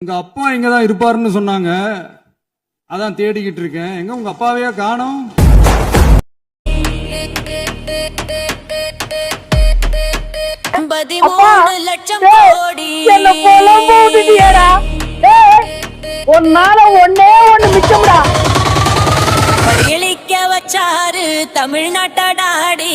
உங்க அப்பா இங்கதான் இருப்பாருன்னு சொன்னாங்க, அதான் தேடிக்கிட்டு இருக்கேன். எங்க உங்க அப்பாவையே காணோம்? ஒன்னால ஒன்னே ஒண்ணு மிச்சம்டா. இழிக்க வச்சாரு தமிழ்நாட்டாடி.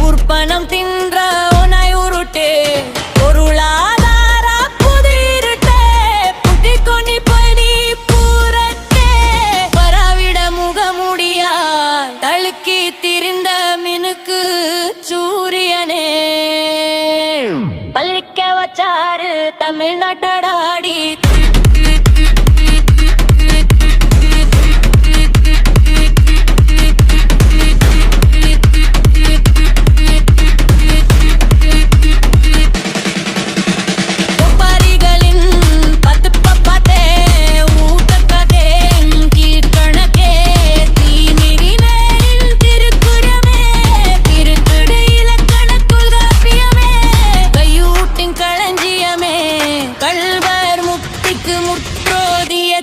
ஊர்பணம் தின்ற உனை உருட்டே பொருளாதார புதிருட்டே புட்டி கொனி பனி பூரட்டே பரவிட முகமுடியா தழுக்கி திரிந்த மினுக்கு சூரியனே பள்ளிக்க வச்சாரு தமிழ்நாட்டாடி.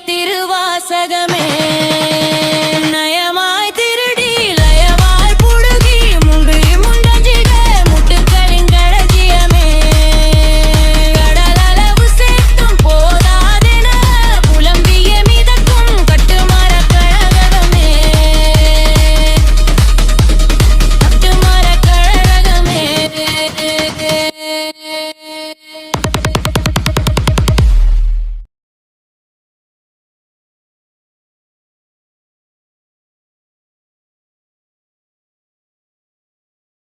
திருவாசகமே